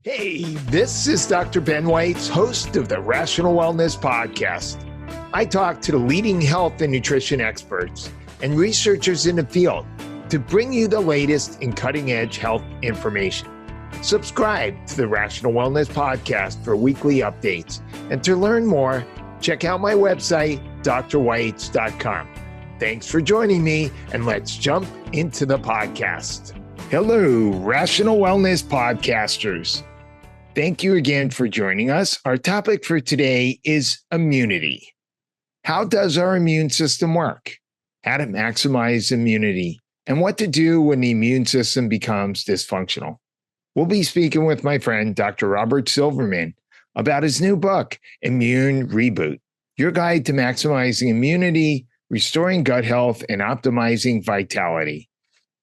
Hey, this is Dr. Ben Weitz, host of the Rational Wellness Podcast. I talk to the leading health and nutrition experts and researchers in the field to bring you the latest in cutting-edge health information. Subscribe to the Rational Wellness Podcast for weekly updates. And to learn more, check out my website, drweitz.com. Thanks for joining me, and let's jump into the podcast. Hello, Rational Wellness Podcasters. Thank you again for joining us. Our topic for today is immunity. How does our immune system work? How to maximize immunity, and what to do when the immune system becomes dysfunctional. We'll be speaking with my friend, Dr. Robert Silverman, about his new book, Immune Reboot, your guide to maximizing immunity, restoring gut health, and optimizing vitality,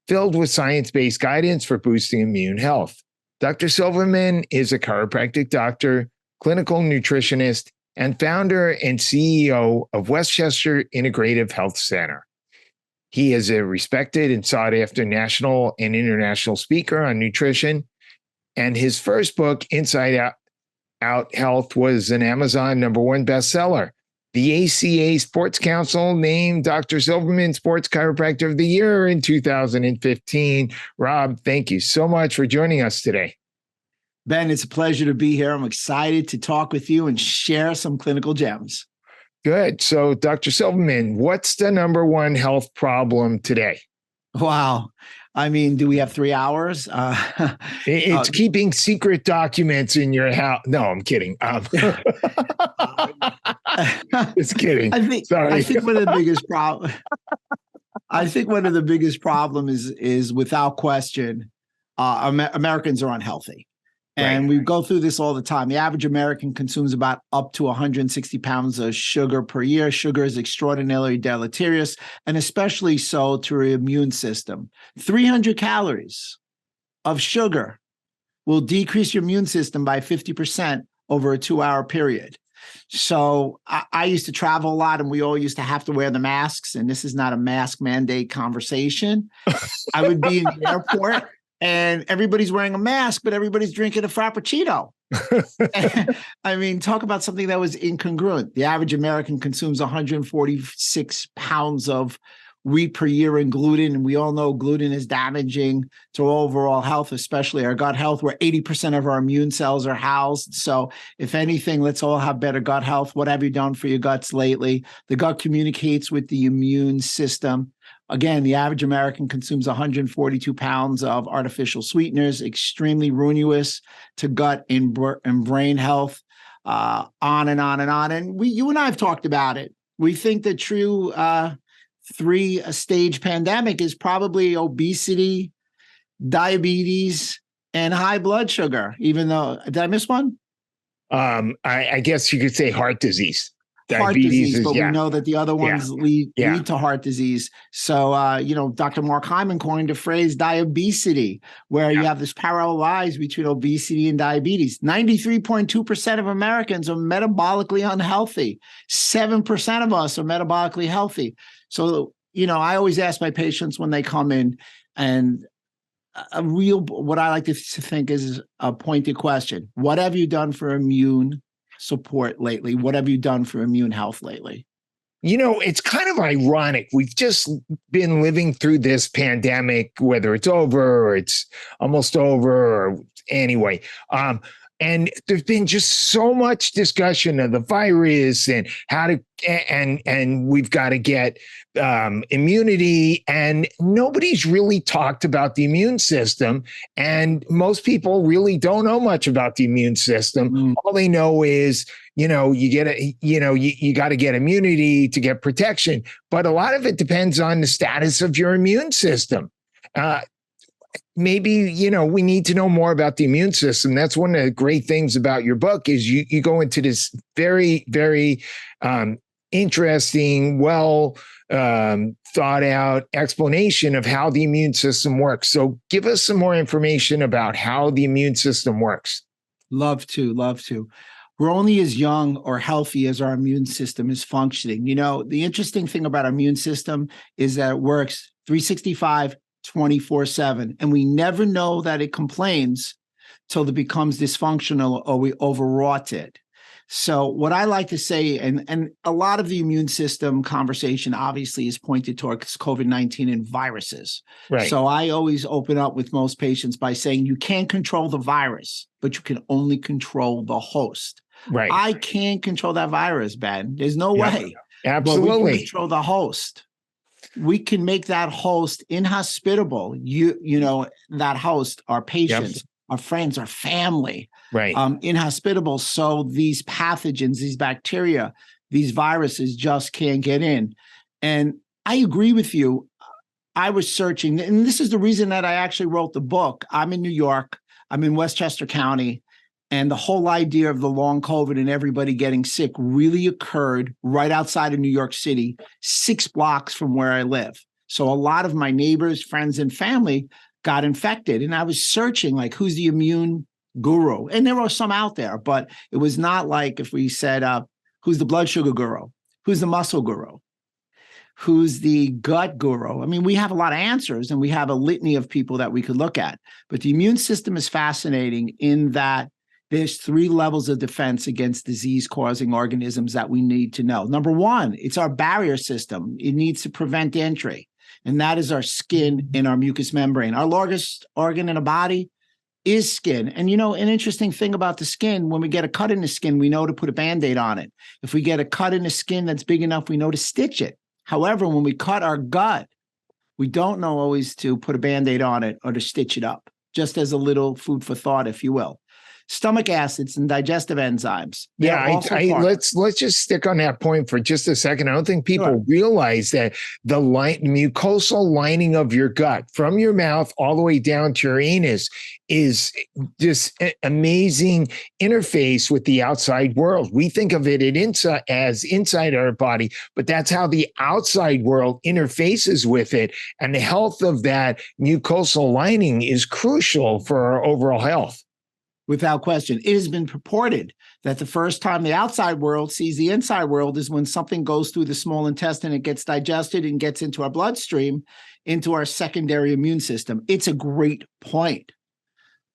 filled with science-based guidance for boosting immune health. Dr. Silverman is a chiropractic doctor, clinical nutritionist, and founder and CEO of Westchester Integrative Health Center. He is a respected and sought-after national and international speaker on nutrition, and his first book, Inside Out Health, was an Amazon #1 bestseller. The ACA Sports Council named Dr. Silverman Sports Chiropractor of the Year in 2015. Rob, thank you so much for joining us today. Ben, it's a pleasure to be here. I'm excited to talk with you and share some clinical gems. Good. So, Dr. Silverman, what's the #1 health problem today? Wow. I mean, do we have 3 hours? It's keeping secret documents in your house. No, I'm kidding. Just kidding. I think one of the biggest problem. I think one of the biggest problem is without question, Americans are unhealthy, and we go through this all the time. The average American consumes about up to 160 pounds of sugar per year. Sugar is extraordinarily deleterious, and especially so to your immune system. 300 calories of sugar will decrease your immune system by 50% over a 2-hour period. So I used to travel a lot, and we all used to have to wear the masks, and this is not a mask mandate conversation. I would be in the airport and everybody's wearing a mask, but everybody's drinking a Frappuccino. I mean, talk about something that was incongruent. The average American consumes 146 pounds of wheat per year in gluten. And we all know gluten is damaging to overall health, especially our gut health, where 80% of our immune cells are housed. So if anything, let's all have better gut health. What have you done for your guts lately? The gut communicates with the immune system. Again, the average American consumes 142 pounds of artificial sweeteners, extremely ruinous to gut and brain health, on and on and on. And you and I have talked about it. We think the true 3-stage pandemic is probably obesity, diabetes, and high blood sugar, even though, did I miss one? I guess you could say heart disease. Heart disease, but we know that the other ones lead to heart disease. So, Dr. Mark Hyman coined a phrase, diabesity, where you have this parallel lines between obesity and diabetes. 93.2% of Americans are metabolically unhealthy. 7% of us are metabolically healthy. So, I always ask my patients when they come in, and what I like to think is a pointed question. What have you done for immune support lately? What have you done for immune health lately? It's kind of ironic. We've just been living through this pandemic, whether it's over or it's almost over, or anyway. And there's been just so much discussion of the virus and how to, and we've got to get immunity, and nobody's really talked about the immune system. And most people really don't know much about the immune system. All they know is, you got to get immunity to get protection. But a lot of it depends on the status of your immune system. Maybe, we need to know more about the immune system. That's one of the great things about your book is you go into this very, very interesting, thought out explanation of how the immune system works. So give us some more information about how the immune system works. Love to. We're only as young or healthy as our immune system is functioning. The interesting thing about our immune system is that it works 365, 24/7, and we never know that it complains till it becomes dysfunctional or we overwrought it. So what I like to say, and a lot of the immune system conversation obviously is pointed towards COVID-19 and viruses. Right. So I always open up with most patients by saying you can't control the virus, but you can only control the host. Right. I can't control that virus, Ben. There's no way. Absolutely. But we can control the host. We can make that host inhospitable. You know, that host, our patients, our friends, our family, right, inhospitable. So these pathogens, these bacteria, these viruses just can't get in. And I agree with you. I was searching, and this is the reason that I actually wrote the book. I'm in New York. I'm in Westchester County. And the whole idea of the long COVID and everybody getting sick really occurred right outside of New York City, 6 blocks from where I live. So a lot of my neighbors, friends, and family got infected. And I was searching, like, who's the immune guru? And there were some out there, but it was not like if we said, who's the blood sugar guru? Who's the muscle guru? Who's the gut guru? I mean, we have a lot of answers and we have a litany of people that we could look at. But the immune system is fascinating in that there's 3 levels of defense against disease-causing organisms that we need to know. Number 1, it's our barrier system. It needs to prevent entry. And that is our skin and our mucous membrane. Our largest organ in the body is skin. And, you know, an interesting thing about the skin, when we get a cut in the skin, we know to put a Band-Aid on it. If we get a cut in the skin that's big enough, we know to stitch it. However, when we cut our gut, we don't know always to put a Band-Aid on it or to stitch it up, just as a little food for thought, if you will. Stomach acids and digestive enzymes. Let's just stick on that point for just a second. I don't think people realize that the mucosal lining of your gut from your mouth all the way down to your anus is this amazing interface with the outside world. We think of it as inside our body, but that's how the outside world interfaces with it. And the health of that mucosal lining is crucial for our overall health. Without question. It has been purported that the first time the outside world sees the inside world is when something goes through the small intestine, it gets digested and gets into our bloodstream, into our secondary immune system. It's a great point.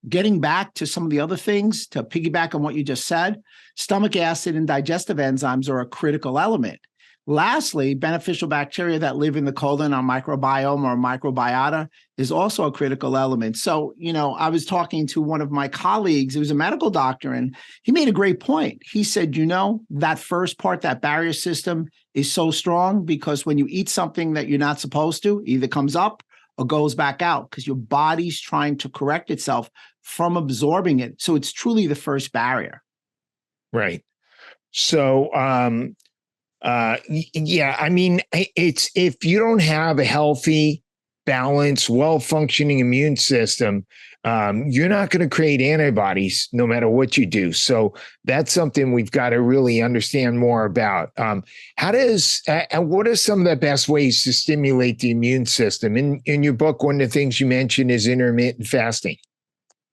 Getting back to some of the other things, to piggyback on what you just said, stomach acid and digestive enzymes are a critical element. Lastly, beneficial bacteria that live in the colon, our microbiome or microbiota, is also a critical element. So, you know, I was talking to one of my colleagues, who was a medical doctor, and he made a great point. He said, you know, that first part, that barrier system is so strong because when you eat something that you're not supposed to, either comes up or goes back out because your body's trying to correct itself from absorbing it. So it's truly the first barrier. Right. So, I mean, it's if you don't have a healthy, balanced, well-functioning immune system, you're not going to create antibodies no matter what you do. So that's something we've got to really understand more about. What are some of the best ways to stimulate the immune system? In your book, one of the things you mentioned is intermittent fasting.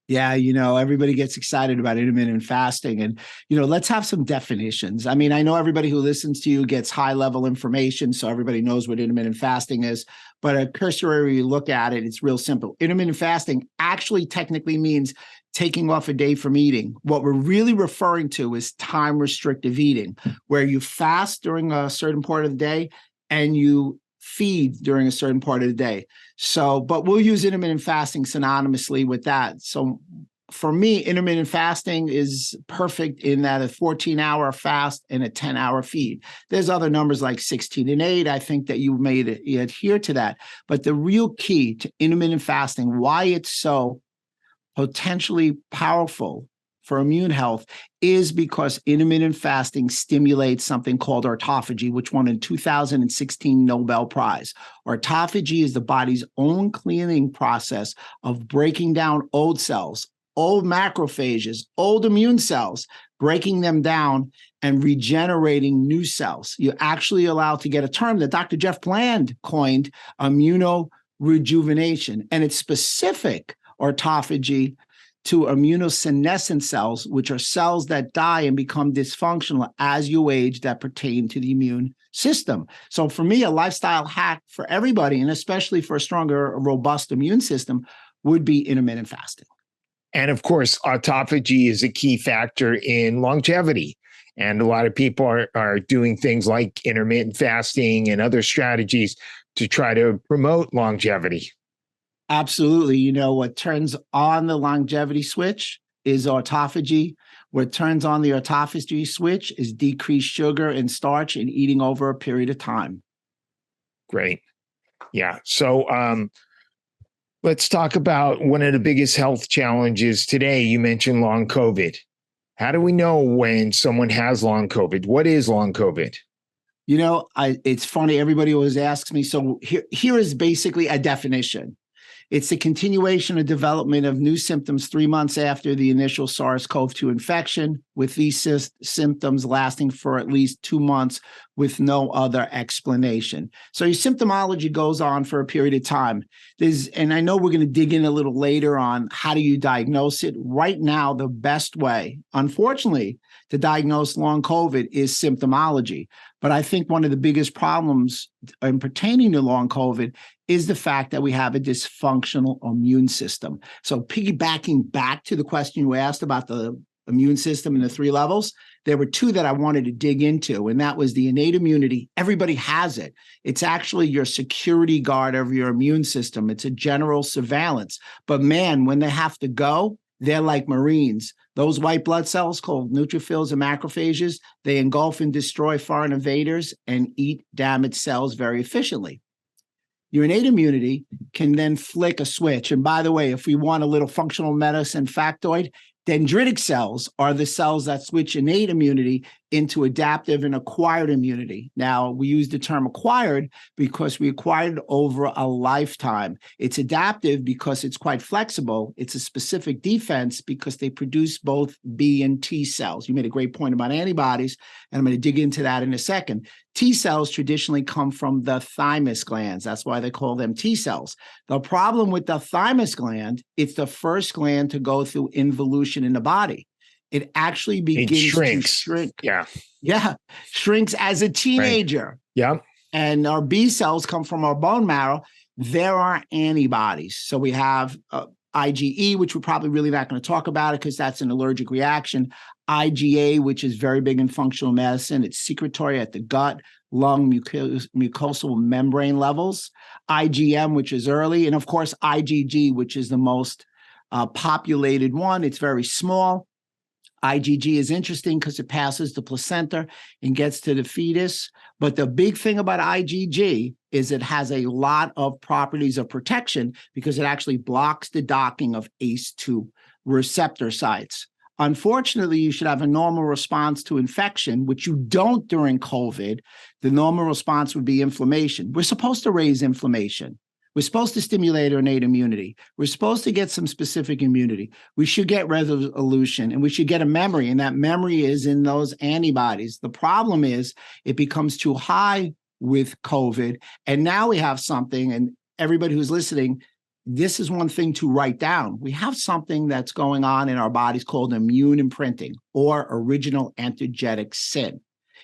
Yeah, you know, everybody gets excited about intermittent fasting. And, you know, let's have some definitions. I mean, I know everybody who listens to you gets high-level information, so everybody knows what intermittent fasting is. But a cursory look at it, it's real simple. Intermittent fasting actually technically means taking off a day from eating. What we're really referring to is time-restrictive eating, where you fast during a certain part of the day and you feed during a certain part of the day. So, but we'll use intermittent fasting synonymously with that. So for me, intermittent fasting is perfect in that a 14-hour fast and a 10-hour feed. There's other numbers like 16 and 8. I think that you may adhere to that. But the real key to intermittent fasting, why it's so potentially powerful for immune health, is because intermittent fasting stimulates something called autophagy, which won a 2016 Nobel Prize. Autophagy is the body's own cleaning process of breaking down old cells, old macrophages, old immune cells, breaking them down and regenerating new cells. You're actually allowed to get a term that Dr. Jeff Bland coined, immunorejuvenation, and it's specific autophagy to immunosenescent cells, which are cells that die and become dysfunctional as you age that pertain to the immune system. So for me, a lifestyle hack for everybody, and especially for a stronger, robust immune system, would be intermittent fasting. And of course, autophagy is a key factor in longevity. And a lot of people are doing things like intermittent fasting and other strategies to try to promote longevity. Absolutely. You know, what turns on the longevity switch is autophagy. What turns on the autophagy switch is decreased sugar and starch and eating over a period of time. Great. Yeah. So let's talk about one of the biggest health challenges today. You mentioned long COVID. How do we know when someone has long COVID? What is long COVID? You know, it's funny. Everybody always asks me. So here is basically a definition. It's the continuation of development of new symptoms 3 months after the initial SARS-CoV-2 infection, with these symptoms lasting for at least 2 months with no other explanation. So your symptomology goes on for a period of time. And I know we're going to dig in a little later on how do you diagnose it. Right now, the best way, unfortunately, to diagnose long COVID is symptomology. But I think one of the biggest problems in pertaining to long COVID is the fact that we have a dysfunctional immune system. So piggybacking back to the question you asked about the immune system and the 3 levels, there were 2 that I wanted to dig into, and that was the innate immunity. Everybody has it. It's actually your security guard of your immune system. It's a general surveillance. But man, when they have to go, they're like Marines. Those white blood cells called neutrophils and macrophages, they engulf and destroy foreign invaders and eat damaged cells very efficiently. Your innate immunity can then flick a switch. And by the way, if we want a little functional medicine factoid, dendritic cells are the cells that switch innate immunity into adaptive and acquired immunity. Now, we use the term acquired because we acquired it over a lifetime. It's adaptive because it's quite flexible. It's a specific defense because they produce both B and T cells. You made a great point about antibodies, and I'm going to dig into that in a second. T cells traditionally come from the thymus glands. That's why they call them T cells. The problem with the thymus gland, it's the first gland to go through involution in the body. It actually begins to shrink. Yeah. Shrinks as a teenager. Right. Yeah. And our B cells come from our bone marrow. There are antibodies. So we have IgE, which we're probably really not going to talk about it because that's an allergic reaction. IgA, which is very big in functional medicine. It's secretory at the gut, lung, mucosal membrane levels. IgM, which is early. And of course, IgG, which is the most populated one. It's very small. IgG is interesting because it passes the placenta and gets to the fetus. But the big thing about IgG is it has a lot of properties of protection because it actually blocks the docking of ACE2 receptor sites. Unfortunately, you should have a normal response to infection, which you don't during COVID. The normal response would be inflammation. We're supposed to raise inflammation. We're supposed to stimulate our innate immunity. We're supposed to get some specific immunity. We should get resolution, and we should get a memory, and that memory is in those antibodies. The problem is it becomes too high with COVID, and now we have something, and everybody who's listening, this is one thing to write down. We have something that's going on in our bodies called immune imprinting or original antigenic sin.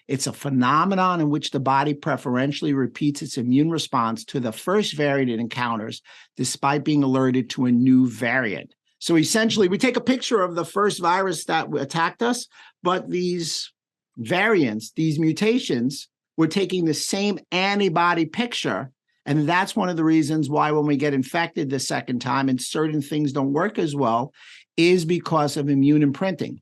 It's a phenomenon in which the body preferentially repeats its immune response to the first variant it encounters, despite being alerted to a new variant. So essentially, we take a picture of the first virus that attacked us, but these variants, these mutations, we're taking the same antibody picture. And that's one of the reasons why when we get infected the second time and certain things don't work as well is because of immune imprinting.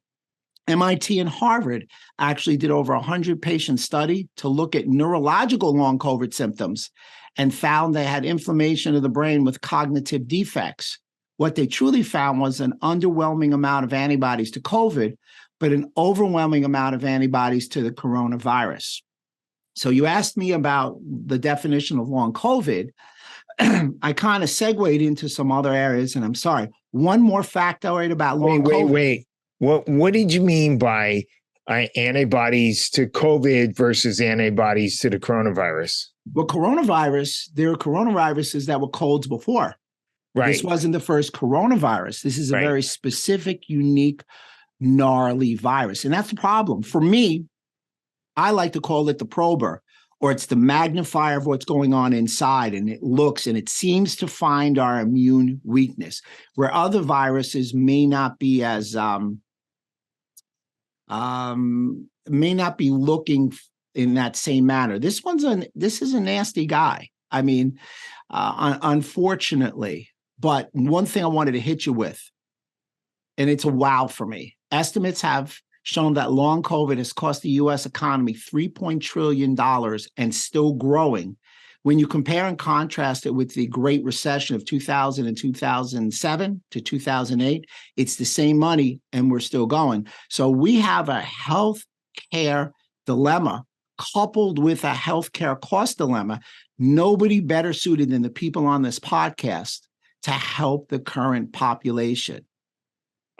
MIT and Harvard actually did over 100 patient study to look at neurological long COVID symptoms and found they had inflammation of the brain with cognitive defects. What they truly found was an underwhelming amount of antibodies to COVID, but an overwhelming amount of antibodies to the coronavirus. So you asked me about the definition of long COVID. I kind of segued into some other areas, and I'm sorry. One more factoid about long COVID. Wait. What did you mean by antibodies to COVID versus antibodies to the coronavirus? Well, there are coronaviruses that were colds before. Right. This wasn't the first coronavirus. This is a very specific, unique, gnarly virus. And that's the problem. For me, I like to call it the prober. or it's the magnifier of what's going on inside, and it looks and it seems to find our immune weakness, where other viruses may not be as may not be looking in that same manner. This is a nasty guy. I mean, unfortunately. But one thing I wanted to hit you with, and it's a wow for me. Estimates have shown that long COVID has cost the U.S. economy $3 trillion and still growing. When you compare and contrast it with the Great Recession of 2000 and 2007 to 2008, it's the same money and we're still going. So we have a health care dilemma coupled with a healthcare cost dilemma. Nobody better suited than the people on this podcast to help the current population.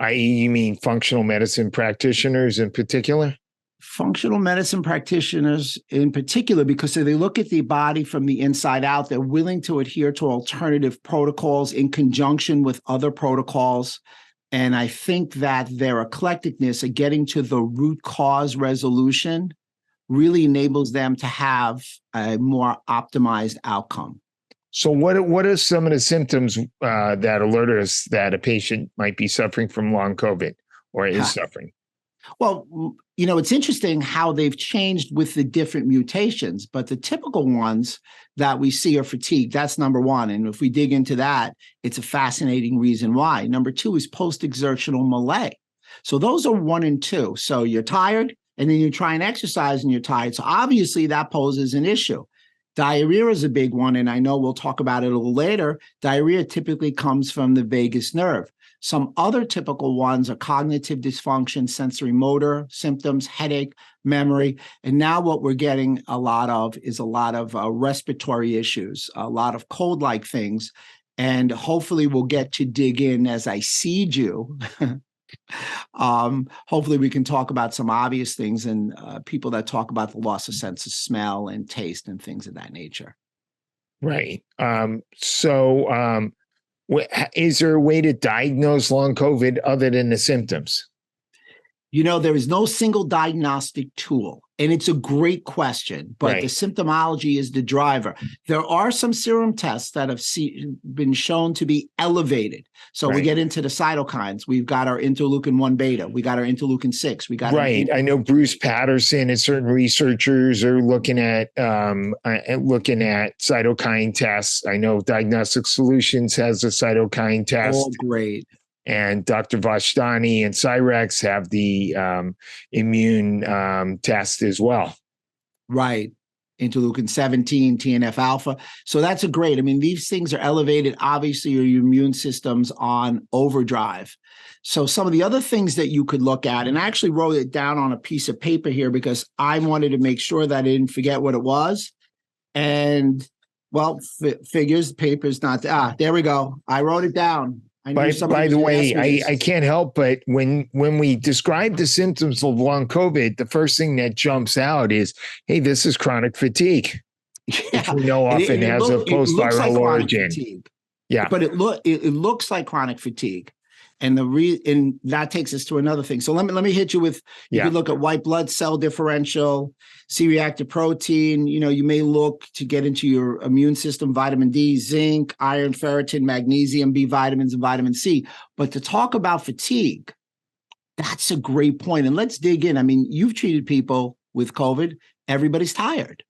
You mean functional medicine practitioners in particular? Functional medicine practitioners in particular, because they look at the body from the inside out. They're willing to adhere to alternative protocols in conjunction with other protocols. And I think that their eclecticness of getting to the root cause resolution really enables them to have a more optimized outcome. So what are some of the symptoms that alert us that a patient might be suffering from long COVID or is suffering? Well, it's interesting how they've changed with the different mutations, but the typical ones that we see are fatigue. That's number one. And if we dig into that, it's a fascinating reason why. Number two is post-exertional malaise. So those are 1 and 2. So you're tired and then you try and exercise and you're tired. So obviously that poses an issue. Diarrhea is a big one, and I know we'll talk about it a little later. Diarrhea typically comes from the vagus nerve. Some other typical ones are cognitive dysfunction, sensory motor symptoms, headache, memory. And now what we're getting a lot of is a lot of respiratory issues, a lot of cold-like things. And hopefully we'll get to dig in as I seed you. Hopefully we can talk about some obvious things and people that talk about the loss of sense of smell and taste and things of that nature. Right. Is there a way to diagnose long COVID other than the symptoms? There is no single diagnostic tool, and it's a great question, but the symptomology is the driver. There are some serum tests that have been shown to be elevated. So we get into the cytokines. We've got our interleukin-1 beta. We got our interleukin-6. We got I know Bruce Patterson and certain researchers are looking at cytokine tests. I know Diagnostic Solutions has a cytokine test. Oh, great. And Dr. Vashtani and Cyrex have the immune test as well. Right. Interleukin-17, TNF-alpha. So that's great. I mean, these things are elevated. Obviously, your immune system's on overdrive. So some of the other things that you could look at, and I actually wrote it down on a piece of paper here because I wanted to make sure that I didn't forget what it was. And, well, figures, paper's not, there we go. I wrote it down. By the way, I can't help but when we describe the symptoms of long COVID, the first thing that jumps out is, hey, this is chronic fatigue. Yeah. Which we know often has a post-viral origin. Fatigue. Yeah. But it looks like chronic fatigue. And and that takes us to another thing. So let me hit you with, you can look at white blood cell differential, C-reactive protein. You may look to get into your immune system, vitamin D, zinc, iron, ferritin, magnesium, B vitamins, and vitamin C. But to talk about fatigue, that's a great point. And let's dig in. I mean, you've treated people with COVID. Everybody's tired.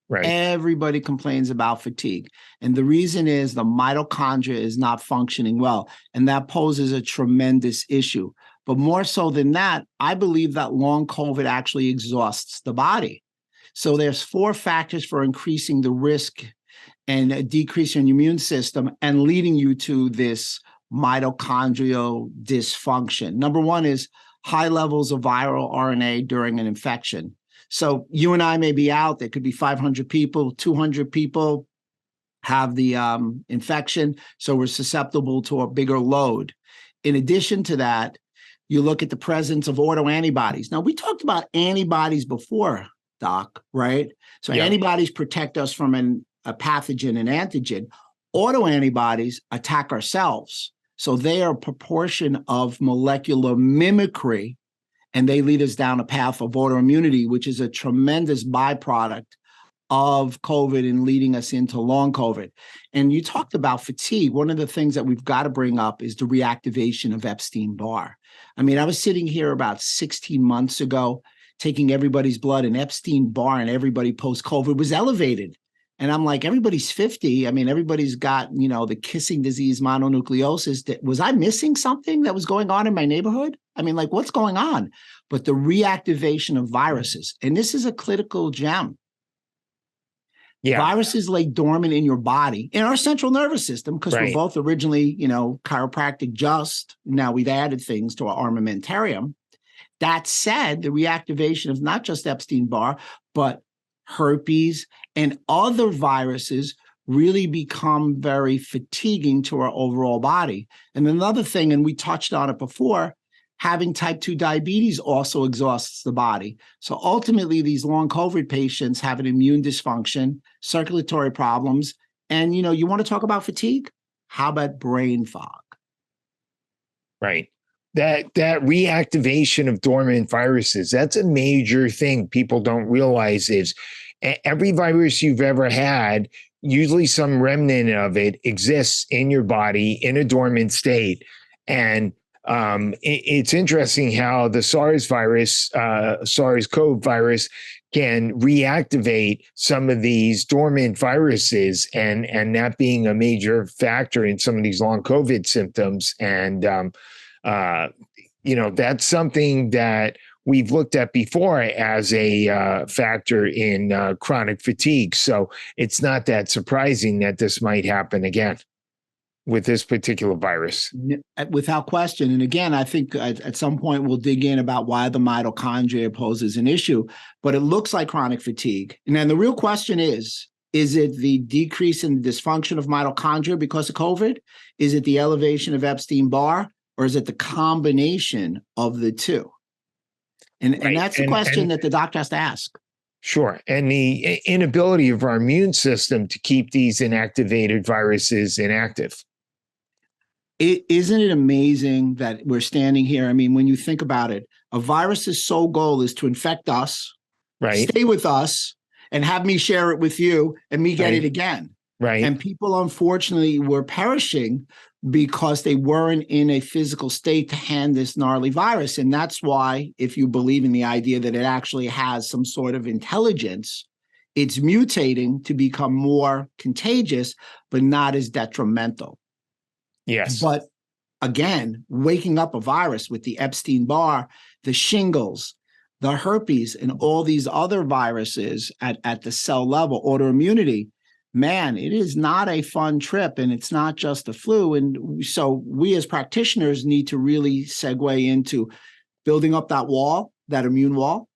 Right. Everybody complains about fatigue. And the reason is the mitochondria is not functioning well. And that poses a tremendous issue. But more so than that, I believe that long COVID actually exhausts the body. So there's 4 factors for increasing the risk and decreasing your immune system and leading you to this mitochondrial dysfunction. Number 1 is high levels of viral RNA during an infection. So you and I may be out. There could be 500 people, 200 people have the infection. So we're susceptible to a bigger load. In addition to that, you look at the presence of autoantibodies. Now, we talked about antibodies before, Doc, right? So antibodies protect us from a pathogen, an antigen. Autoantibodies attack our cells. So they are a proportion of molecular mimicry, and they lead us down a path of autoimmunity, which is a tremendous byproduct of COVID and leading us into long COVID. And you talked about fatigue. One of the things that we've got to bring up is the reactivation of Epstein-Barr. I mean, I was sitting here about 16 months ago, taking everybody's blood, and Epstein-Barr and everybody post-COVID was elevated. And I'm like, everybody's 50. I mean, everybody's got, the kissing disease, mononucleosis. Was I missing something that was going on in my neighborhood? I mean, like, what's going on? But the reactivation of viruses, and this is a critical gem. Yeah. Viruses lay dormant in your body, in our central nervous system, because we're both originally, chiropractic just. Now we've added things to our armamentarium. That said, the reactivation of not just Epstein-Barr, but herpes and other viruses really become very fatiguing to our overall body. And another thing, and we touched on it before, having type 2 diabetes also exhausts the body. So ultimately, these long COVID patients have an immune dysfunction, circulatory problems, and you want to talk about fatigue? How about brain fog? Right. That reactivation of dormant viruses, that's a major thing people don't realize is every virus you've ever had, usually some remnant of it exists in your body in a dormant state. And it's interesting how the SARS-CoV virus can reactivate some of these dormant viruses, and that being a major factor in some of these long COVID symptoms. And that's something that we've looked at before as a factor in chronic fatigue. So it's not that surprising that this might happen again with this particular virus. Without question. And again, I think at some point we'll dig in about why the mitochondria poses an issue, but it looks like chronic fatigue. And then the real question is it the decrease in the dysfunction of mitochondria because of COVID? Is it the elevation of Epstein-Barr? Or is it the combination of the two? And that's the question that the doctor has to ask. Sure. And the inability of our immune system to keep these inactivated viruses inactive. Isn't it amazing that we're standing here? I mean, when you think about it, a virus's sole goal is to infect us, stay with us, and have me share it with you and me get it again. Right. And people, unfortunately, were perishing because they weren't in a physical state to hand this gnarly virus. And that's why, if you believe in the idea that it actually has some sort of intelligence, it's mutating to become more contagious, but not as detrimental. Yes. But again, waking up a virus with the Epstein-Barr, the shingles, the herpes, and all these other viruses at the cell level, autoimmunity, man, it is not a fun trip, and it's not just the flu. And so we as practitioners need to really segue into building up that wall, that immune wall,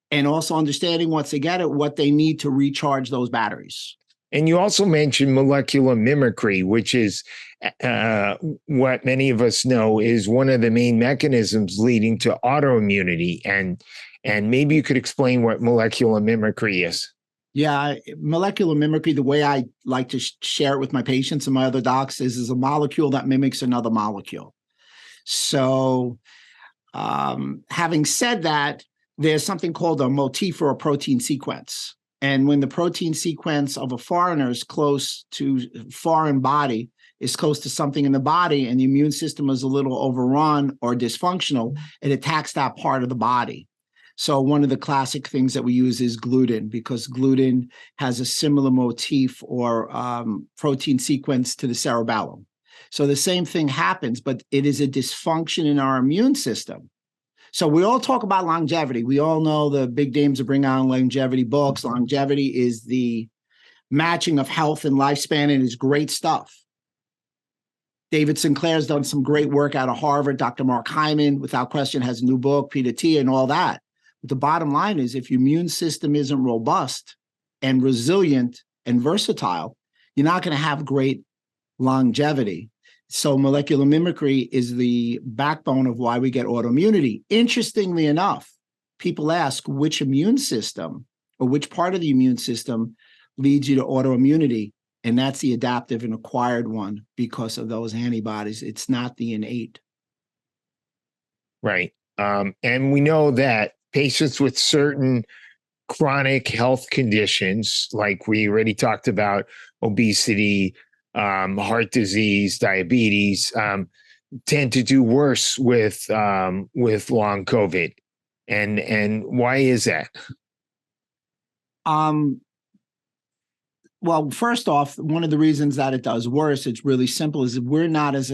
and also understanding once they get it, what they need to recharge those batteries. And you also mentioned molecular mimicry, which is what many of us know is one of the main mechanisms leading to autoimmunity. And maybe you could explain what molecular mimicry is. Yeah, molecular mimicry, the way I like to share it with my patients and my other docs is a molecule that mimics another molecule. So having said that, there's something called a motif or a protein sequence. And when the protein sequence of a foreigner is close to foreign body, is close to something in the body, and the immune system is a little overrun or dysfunctional, it attacks that part of the body. So one of the classic things that we use is gluten, because gluten has a similar motif or protein sequence to the cerebellum. So the same thing happens, but it is a dysfunction in our immune system. So we all talk about longevity. We all know the big names that bring on longevity books. Longevity is the matching of health and lifespan, and is great stuff. David Sinclair's done some great work out of Harvard. Dr. Mark Hyman, without question, has a new book, Peter T, and all that. But the bottom line is, if your immune system isn't robust and resilient and versatile, you're not going to have great longevity. So molecular mimicry is the backbone of why we get autoimmunity. Interestingly enough, people ask which immune system or which part of the immune system leads you to autoimmunity. And that's the adaptive and acquired one because of those antibodies. It's not the innate. Right. And we know that patients with certain chronic health conditions, like we already talked about, obesity, heart disease, diabetes, tend to do worse with long COVID. And why is that? Well, first off, one of the reasons that it does worse, it's really simple, is we're not as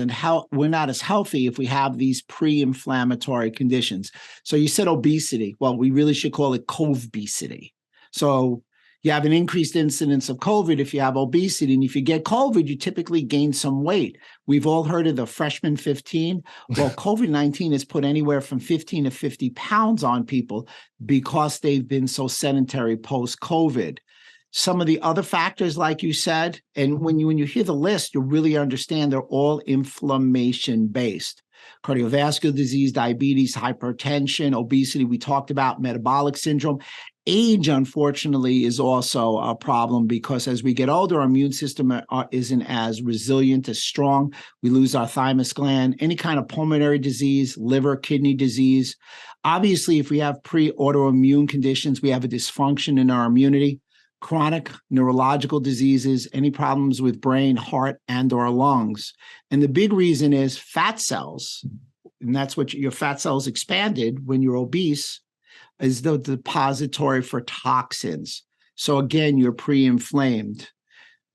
healthy if we have these pre-inflammatory conditions. So you said obesity. Well, we really should call it COVID-besity. So you have an increased incidence of COVID if you have obesity, and if you get COVID, you typically gain some weight. We've all heard of the freshman 15. Well, COVID-19 has put anywhere from 15 to 50 pounds on people because they've been so sedentary post-COVID. Some of the other factors, like you said, and when you hear the list, you'll really understand they're all inflammation-based. Cardiovascular disease, diabetes, hypertension, obesity, we talked about, metabolic syndrome. Age, unfortunately, is also a problem because as we get older, our immune system isn't as resilient, as strong. We lose our thymus gland, any kind of pulmonary disease, liver, kidney disease. Obviously, if we have pre-autoimmune conditions, we have a dysfunction in our immunity. Chronic neurological diseases, any problems with brain, heart, and or lungs. And the big reason is fat cells, and that's what your fat cells expanded when you're obese, is the depository for toxins. So again, you're pre-inflamed.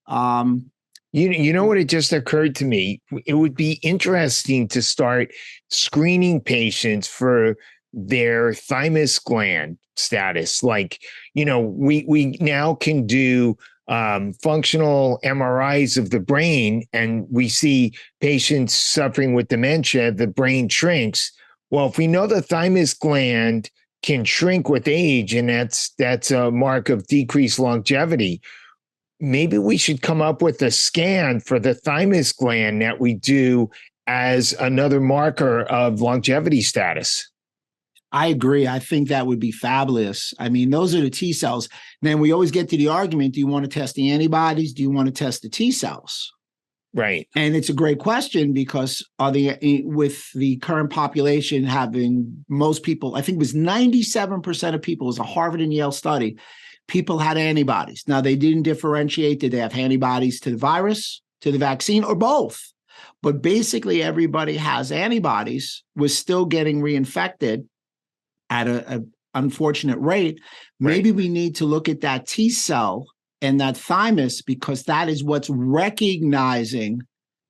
You know what, it just occurred to me, it would be interesting to start screening patients for their thymus gland status. Like, we now can do functional MRIs of the brain, and we see patients suffering with dementia, the brain shrinks. Well, if we know the thymus gland can shrink with age, and that's a mark of decreased longevity, maybe we should come up with a scan for the thymus gland that we do as another marker of longevity status. I agree. I think that would be fabulous. I mean, those are the T cells. Then we always get to the argument, do you want to test the antibodies? Do you want to test the T cells? Right. And it's a great question because with the current population having most people, I think it was 97% of people, it was a Harvard and Yale study, people had antibodies. Now, they didn't differentiate, did they have antibodies to the virus, to the vaccine, or both? But basically, everybody has antibodies, was still getting reinfected at an unfortunate rate. Maybe we need to look at that T cell and that thymus, because that is what's recognizing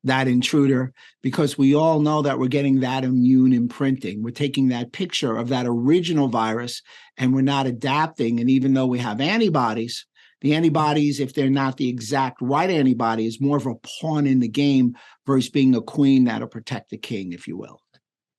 that intruder, because we all know that we're getting that immune imprinting. We're taking that picture of that original virus and we're not adapting. And even though we have antibodies, the antibodies, if they're not the exact right antibody, is more of a pawn in the game versus being a queen that'll protect the king, if you will.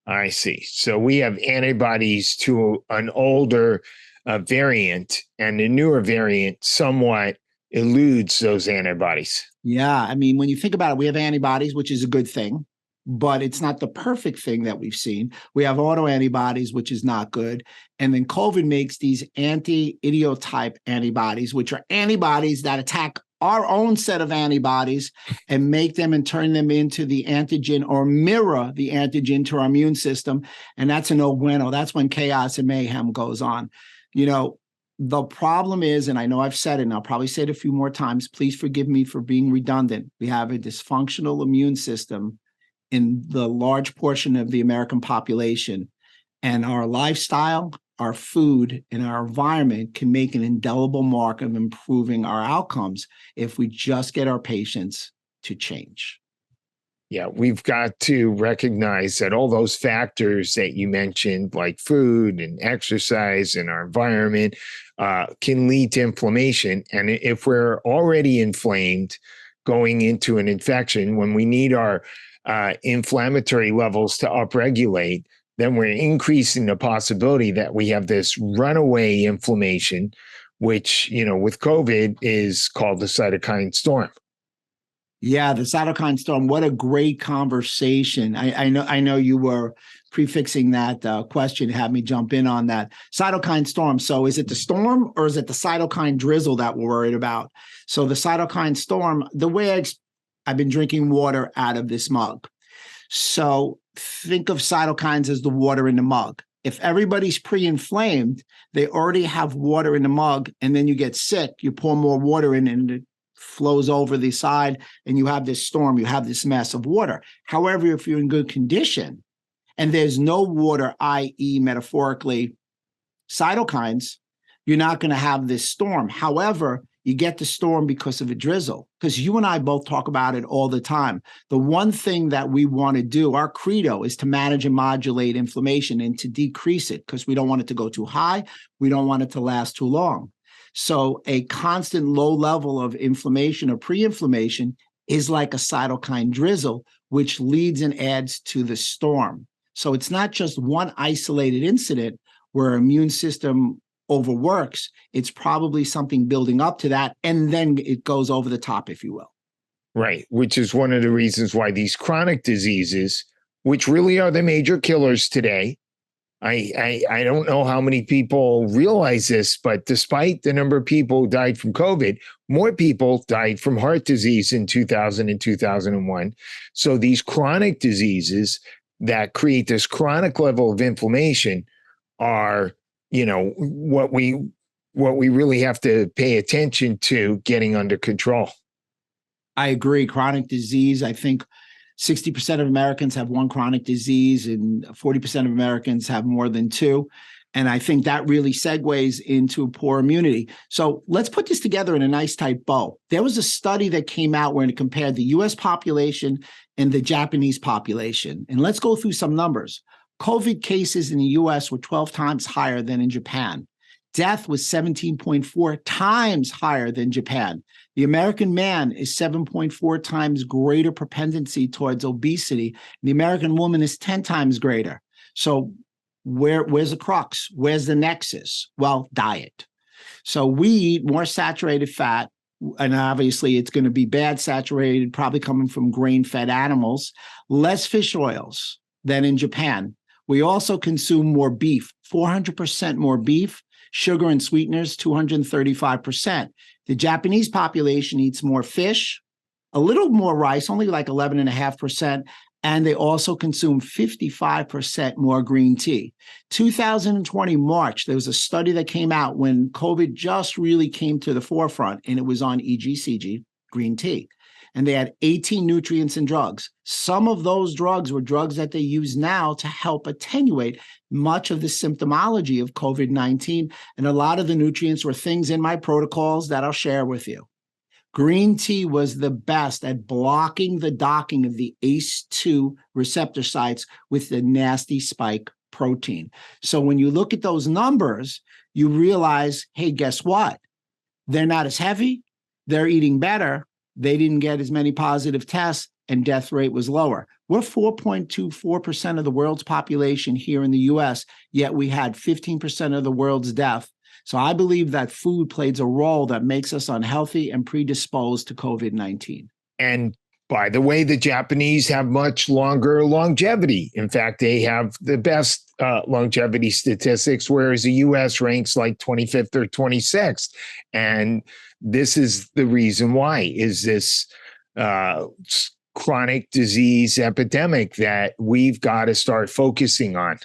I see. So we have antibodies to an older variant, and the newer variant somewhat eludes those antibodies. Yeah. I mean, when you think about it, we have antibodies, which is a good thing, but it's not the perfect thing that we've seen. We have autoantibodies, which is not good. And then COVID makes these anti-idiotype antibodies, which are antibodies that attack our own set of antibodies and make them and turn them into the antigen, or mirror the antigen to our immune system. And that's a no bueno. That's when chaos and mayhem goes on. The problem is, and I know I've said it, and I'll probably say it a few more times, please forgive me for being redundant. We have a dysfunctional immune system in the large portion of the American population, and our lifestyle, our food, and our environment can make an indelible mark of improving our outcomes if we just get our patients to change. Yeah, we've got to recognize that all those factors that you mentioned, like food and exercise and our environment, can lead to inflammation. And if we're already inflamed going into an infection, when we need our inflammatory levels to upregulate, then we're increasing the possibility that we have this runaway inflammation, which, with COVID is called the cytokine storm. Yeah, the cytokine storm. What a great conversation. I know you were prefixing that question, had me jump in on that. Cytokine storm. So is it the storm or is it the cytokine drizzle that we're worried about? So the cytokine storm, the way I've been drinking water out of this mug. So think of cytokines as the water in the mug. If everybody's pre-inflamed, they already have water in the mug, and then you get sick, you pour more water in and it flows over the side, and you have this storm, you have this mass of water. However, if you're in good condition and there's no water, i.e. metaphorically cytokines, you're not going to have this storm. However, you get the storm because of a drizzle, because you and I both talk about it all the time. The one thing that we want to do, our credo, is to manage and modulate inflammation and to decrease it, because we don't want it to go too high. We don't want it to last too long. So a constant low level of inflammation or pre-inflammation is like a cytokine drizzle, which leads and adds to the storm. So it's not just one isolated incident where our immune system overworks. It's probably something building up to that, and then it goes over the top, if you will. Right, which is one of the reasons why these chronic diseases, which really are the major killers today, I don't know how many people realize this, but despite the number of people who died from COVID, more people died from heart disease in 2000 and 2001. So these chronic diseases that create this chronic level of inflammation are, what we really have to pay attention to getting under control. I agree. Chronic disease, I think 60% of Americans have one chronic disease and 40% of Americans have more than two. And I think that really segues into poor immunity. So let's put this together in a nice tight bow. There was a study that came out where it compared the US population and the Japanese population. And let's go through some numbers. COVID cases in the US were 12 times higher than in Japan. Death was 17.4 times higher than Japan. The American man is 7.4 times greater propensity towards obesity. The American woman is 10 times greater. So where's the crux? Where's the nexus? Well, diet. So we eat more saturated fat, and obviously it's going to be bad saturated, probably coming from grain-fed animals, less fish oils than in Japan. We also consume more beef, 400% more beef, sugar and sweeteners, 235%. The Japanese population eats more fish, a little more rice, only like 11.5%, and they also consume 55% more green tea. 2020 March, there was a study that came out when COVID just really came to the forefront, and it was on EGCG, green tea. And they had 18 nutrients and drugs. Some of those drugs were drugs that they use now to help attenuate much of the symptomology of COVID-19. And a lot of the nutrients were things in my protocols that I'll share with you. Green tea was the best at blocking the docking of the ACE2 receptor sites with the nasty spike protein. So when you look at those numbers, you realize, hey, guess what? They're not as heavy. They're eating better. They didn't get as many positive tests, and death rate was lower. We're 4.24% of the world's population here in the US, yet we had 15% of the world's death. So I believe that food plays a role that makes us unhealthy and predisposed to COVID-19. And by the way, the Japanese have much longer longevity. In fact, they have the best longevity statistics, whereas the US ranks like 25th or 26th. And this is the reason why, is this chronic disease epidemic that we've got to start focusing on.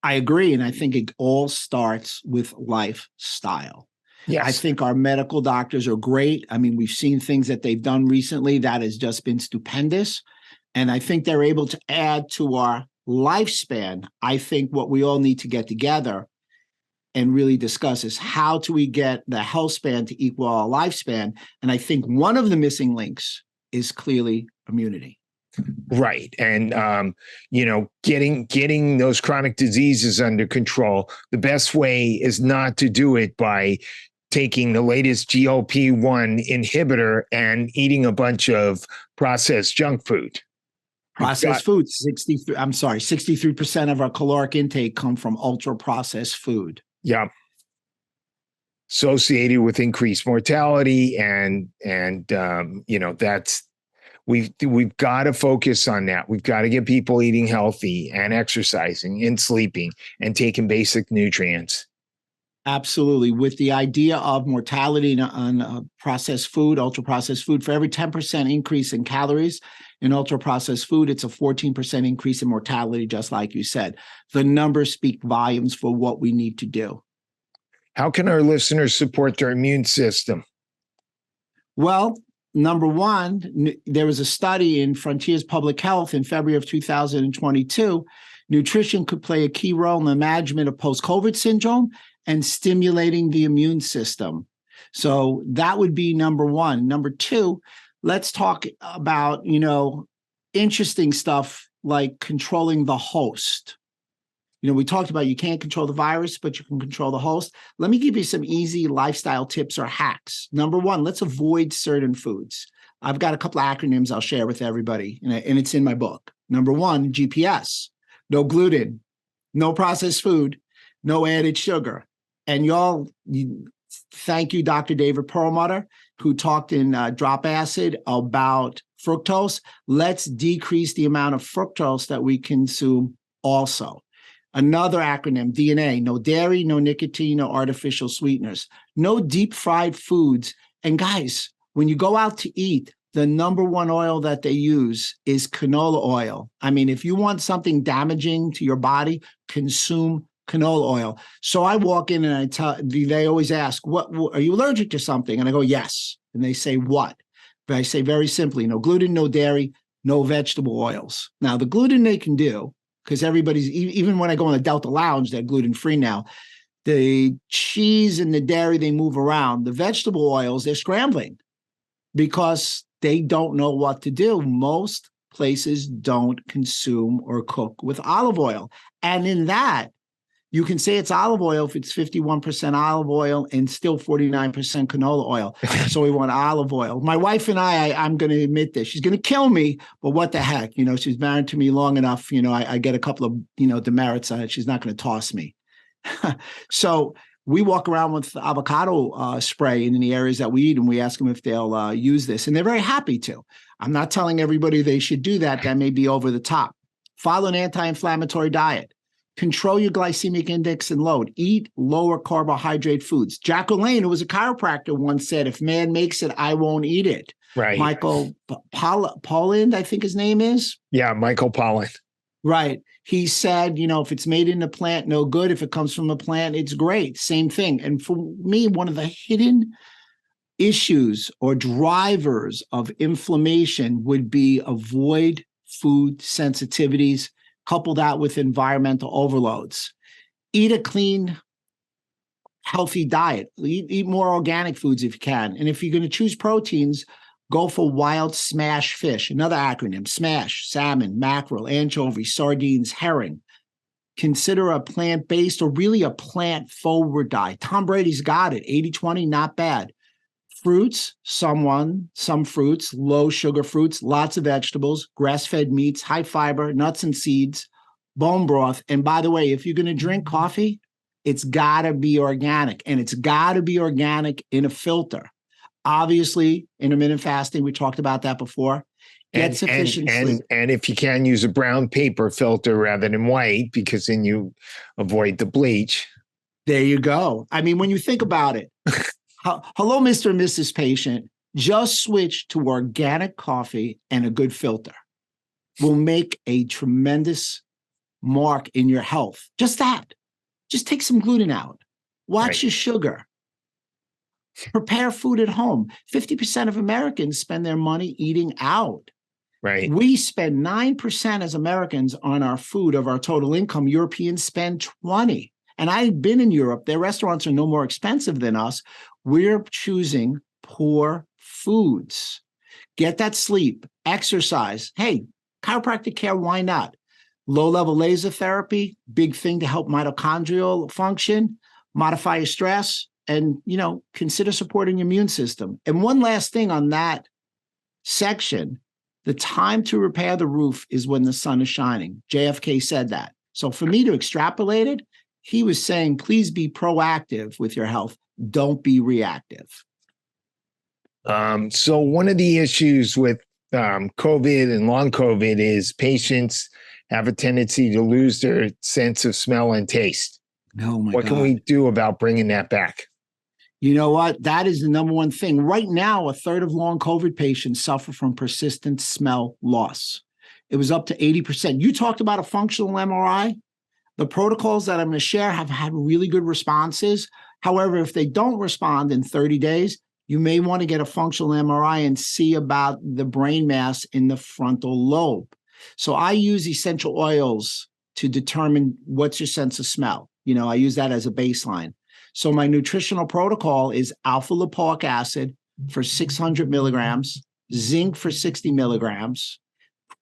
I agree. And I think it all starts with lifestyle. Yes. I think our medical doctors are great. I mean, we've seen things that they've done recently that has just been stupendous. And I think they're able to add to our lifespan. I think what we all need to get together and really discuss is how do we get the health span to equal our lifespan? And I think one of the missing links is clearly immunity. Right. And, getting those chronic diseases under control, the best way is not to do it by taking the latest GLP-1 inhibitor and eating a bunch of processed junk food. Processed food, 63% of our caloric intake come from ultra-processed food. Yeah. Associated with increased mortality. And that's, we've got to focus on that. We've got to get people eating healthy and exercising and sleeping and taking basic nutrients. Absolutely. With the idea of mortality on processed food, ultra-processed food, for every 10% increase in calories in ultra-processed food, it's a 14% increase in mortality, just like you said. The numbers speak volumes for what we need to do. How can our listeners support their immune system? Well, number one, there was a study in Frontiers Public Health in February of 2022. Nutrition could play a key role in the management of post-COVID syndrome and stimulating the immune system. So that would be number one. Number two, let's talk about, interesting stuff like controlling the host. We talked about you can't control the virus, but you can control the host. Let me give you some easy lifestyle tips or hacks. Number one, let's avoid certain foods. I've got a couple of acronyms I'll share with everybody, and it's in my book. Number one, GPS, no gluten, no processed food, no added sugar. And thank you, Dr. David Perlmutter, who talked in Drop Acid about fructose. Let's decrease the amount of fructose that we consume also. Another acronym, DNA, no dairy, no nicotine, no artificial sweeteners, no deep fried foods. And guys, when you go out to eat, the number one oil that they use is canola oil. I mean, if you want something damaging to your body, consume canola oil. So I walk in and they always ask, what are you allergic to something? And I go, yes. And they say, what? But I say very simply, no gluten, no dairy, no vegetable oils. Now the gluten they can do, because everybody's, even when I go in the Delta Lounge, they're gluten-free now. The cheese and the dairy, they move around. The vegetable oils, they're scrambling because they don't know what to do. Most places don't consume or cook with olive oil. And in that, you can say it's olive oil if it's 51% olive oil and still 49% canola oil. So we want olive oil. My wife and I'm going to admit this. She's going to kill me, but what the heck? She's married to me long enough. I get a couple of, demerits on it. She's not going to toss me. So we walk around with avocado spray in the areas that we eat, and we ask them if they'll use this. And they're very happy to. I'm not telling everybody they should do that. That may be over the top. Follow an anti-inflammatory diet. Control your glycemic index and load. Eat lower carbohydrate foods. Jack LaLanne, who was a chiropractor, once said, if man makes it, I won't eat it. Right. Michael Pollan, I think his name is. Yeah, Michael Pollan. Right. He said, if it's made in a plant, no good. If it comes from a plant, it's great. Same thing. And for me, one of the hidden issues or drivers of inflammation would be avoid food sensitivities. Couple that with environmental overloads. Eat a clean, healthy diet. Eat more organic foods if you can. And if you're going to choose proteins, go for wild smash fish. Another acronym, SMASH, salmon, mackerel, anchovy, sardines, herring. Consider a plant-based or really a plant-forward diet. Tom Brady's got it. 80-20, not bad. Fruits, some fruits, low sugar fruits, lots of vegetables, grass-fed meats, high fiber, nuts and seeds, bone broth. And by the way, if you're going to drink coffee, it's got to be organic, and it's got to be organic in a filter. Obviously, intermittent fasting, we talked about that before. Get sufficient sleep. And if you can, use a brown paper filter rather than white, because then you avoid the bleach. There you go. I mean, when you think about it, hello, Mr. and Mrs. Patient, just switch to organic coffee and a good filter. Will make a tremendous mark in your health. Just that. Just take some gluten out. Watch your sugar. Prepare food at home. 50% of Americans spend their money eating out. Right. We spend 9% as Americans on our food of our total income. Europeans spend 20%. And I've been in Europe. Their restaurants are no more expensive than us. We're choosing poor foods. Get that sleep, exercise. Hey, chiropractic care, why not? Low-level laser therapy, big thing to help mitochondrial function, modify your stress, and, consider supporting your immune system. And one last thing on that section, the time to repair the roof is when the sun is shining. JFK said that. So for me to extrapolate it, he was saying, please be proactive with your health. Don't be reactive. So one of the issues with COVID and long COVID is patients have a tendency to lose their sense of smell and taste. Oh my What God. can we do about bringing that back? You know what? That is the number one thing. Right now, a third of long COVID patients suffer from persistent smell loss. It was up to 80%. You talked about a functional MRI. The protocols that I'm going to share have had really good responses. However, if they don't respond in 30 days, you may want to get a functional MRI and see about the brain mass in the frontal lobe. So I use essential oils to determine what's your sense of smell. I use that as a baseline. So my nutritional protocol is alpha lipoic acid for 600 milligrams, zinc for 60 milligrams,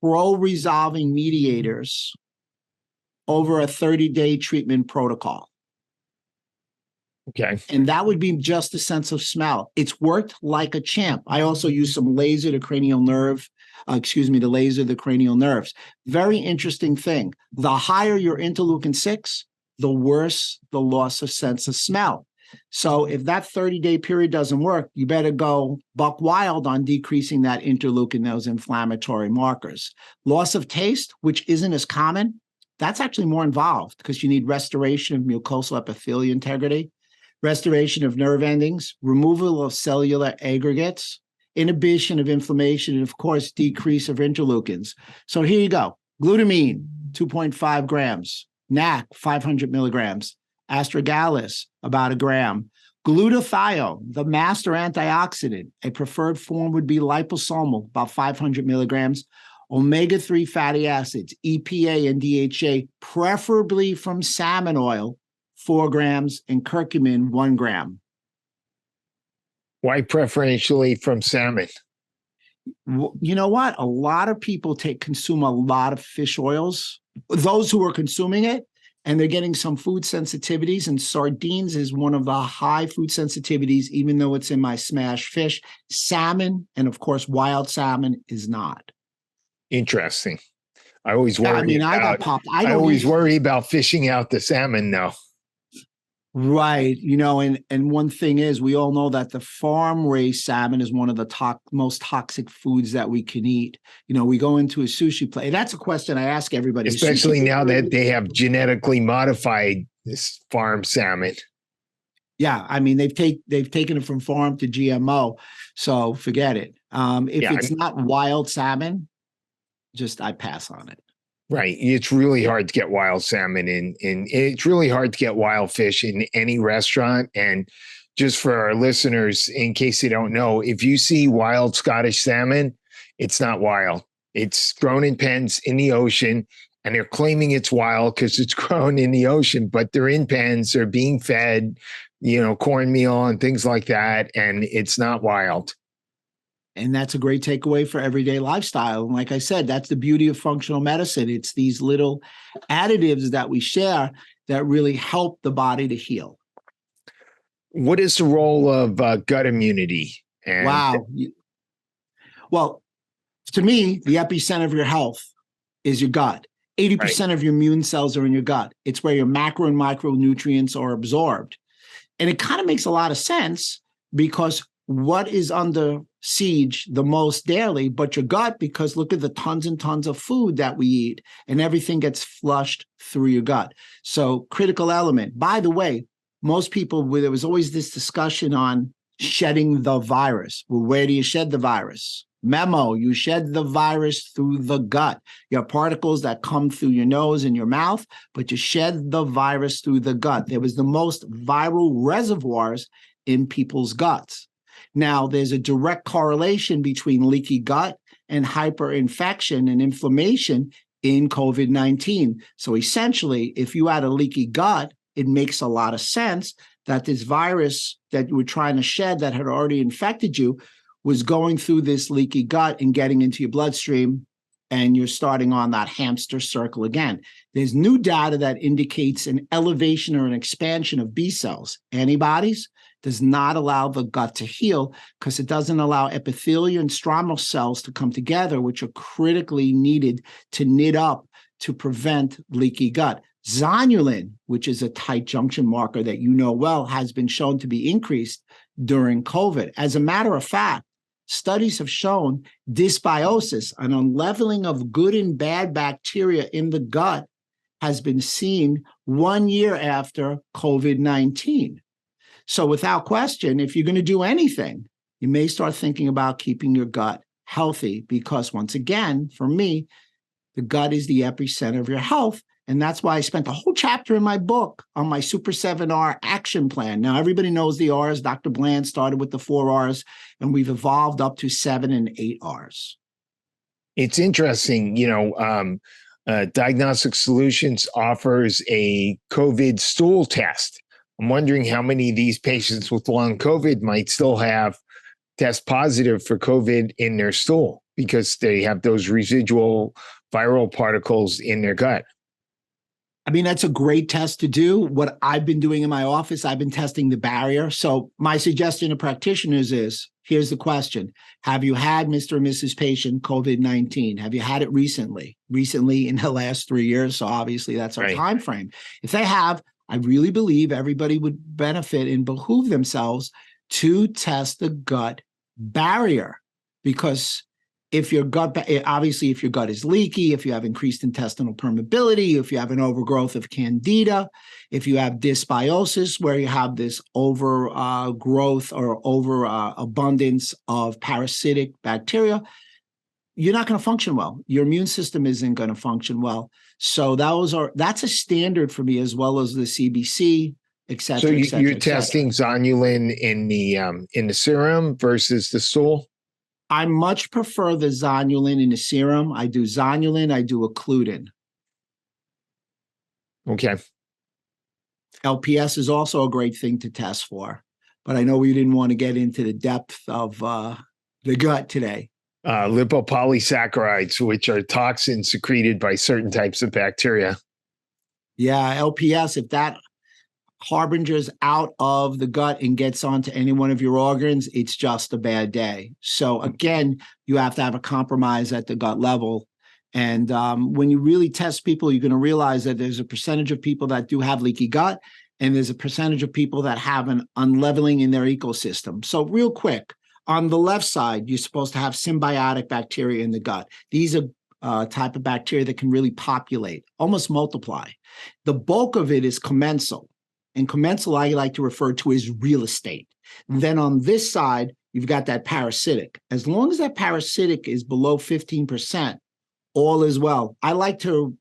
pro-resolving mediators over a 30-day treatment protocol. Okay. And that would be just a sense of smell. It's worked like a champ. I also use some laser to cranial nerve, to laser the cranial nerves. Very interesting thing. The higher your interleukin 6, the worse the loss of sense of smell. So if that 30-day period doesn't work, you better go buck wild on decreasing that interleukin, those inflammatory markers. Loss of taste, which isn't as common, that's actually more involved because you need restoration of mucosal epithelial integrity, restoration of nerve endings, removal of cellular aggregates, inhibition of inflammation, and of course, decrease of interleukins. So here you go. Glutamine, 2.5 grams. NAC, 500 milligrams. Astragalus, about 1 gram. Glutathione, the master antioxidant, a preferred form would be liposomal, about 500 milligrams. Omega-3 fatty acids, EPA and DHA, preferably from salmon oil, 4 grams, and curcumin, 1 gram. Why preferentially from salmon? You know what? A lot of people consume a lot of fish oils. Those who are consuming it, and they're getting some food sensitivities, and sardines is one of the high food sensitivities, even though it's in my smash fish. Salmon, and of course, wild salmon is not. Interesting. I always worry. I got popped. I always worry about fishing out the salmon, though. Right. And one thing is, we all know that the farm-raised salmon is one of the most toxic foods that we can eat. We go into a sushi place. That's a question I ask everybody. Especially now that they have genetically modified this farm salmon. Yeah. They've taken it from farm to GMO. So forget it. It's not wild salmon, I pass on it. Right. It's really hard to get wild salmon and it's really hard to get wild fish in any restaurant. And just for our listeners, in case they don't know, if you see wild Scottish salmon, it's not wild. It's grown in pens in the ocean, and they're claiming it's wild because it's grown in the ocean, but they're in pens, they're being fed, cornmeal and things like that. And it's not wild. And that's a great takeaway for everyday lifestyle. And like I said, that's the beauty of functional medicine. It's these little additives that we share that really help the body to heal. What is the role of gut immunity? Wow. Well, to me, the epicenter of your health is your gut. 80% of your immune cells are in your gut. It's where your macro and micronutrients are absorbed. And it kind of makes a lot of sense because what is under siege the most daily but your gut, because look at the tons and tons of food that we eat and everything gets flushed through your gut. So critical element. By the way, most people, there was always this discussion on shedding the virus. Well, where do you shed the virus? Memo, you shed the virus through the gut. You have particles that come through your nose and your mouth, but you shed the virus through the gut. There was the most viral reservoirs in people's guts. Now, there's a direct correlation between leaky gut and hyperinfection and inflammation in COVID-19. So essentially, if you had a leaky gut, it makes a lot of sense that this virus that you were trying to shed that had already infected you was going through this leaky gut and getting into your bloodstream, and you're starting on that hamster circle again. There's new data that indicates an elevation or an expansion of B cells. Antibodies does not allow the gut to heal because it doesn't allow epithelial and stromal cells to come together, which are critically needed to knit up to prevent leaky gut. Zonulin, which is a tight junction marker that you know well, has been shown to be increased during COVID. As a matter of fact, studies have shown dysbiosis, an unleveling of good and bad bacteria in the gut, has been seen 1 year after COVID-19. So without question, if you're going to do anything, you may start thinking about keeping your gut healthy, because once again, for me, the gut is the epicenter of your health. And that's why I spent a whole chapter in my book on my Super 7R action plan. Now, everybody knows the R's. Dr. Bland started with the 4 R's, and we've evolved up to 7 and 8 R's. It's interesting, Diagnostic Solutions offers a COVID stool test. I'm wondering how many of these patients with long COVID might still have test positive for COVID in their stool because they have those residual viral particles in their gut. I mean, that's a great test to do. What I've been doing in my office, I've been testing the barrier. So my suggestion to practitioners is, here's the question. Have you had Mr. and Mrs. Patient COVID-19? Have you had it recently? Recently in the last 3 years. So obviously that's our time frame. If they have, I really believe everybody would benefit and behoove themselves to test the gut barrier, because if your gut is leaky, if you have increased intestinal permeability, if you have an overgrowth of candida, if you have dysbiosis, where you have this overgrowth or overabundance of parasitic bacteria, you're not going to function well. Your immune system isn't going to function well. So that's a standard for me, as well as the CBC, et cetera. So you're testing zonulin in the serum versus the stool? I much prefer the zonulin in the serum. I do zonulin, I do occludin. Okay. LPS is also a great thing to test for, but I know we didn't want to get into the depth of the gut today. Lipopolysaccharides, which are toxins secreted by certain types of bacteria. Yeah, LPS, if that harbingers out of the gut and gets onto any one of your organs, it's just a bad day. So again, you have to have a compromise at the gut level. And when you really test people, you're going to realize that there's a percentage of people that do have leaky gut, and there's a percentage of people that have an unleveling in their ecosystem. So real quick, on the left side, you're supposed to have symbiotic bacteria in the gut. These are type of bacteria that can really populate, almost multiply. The bulk of it is commensal. And commensal, I like to refer to as real estate. And then on this side, you've got that parasitic. As long as that parasitic is below 15%, all is well. I like to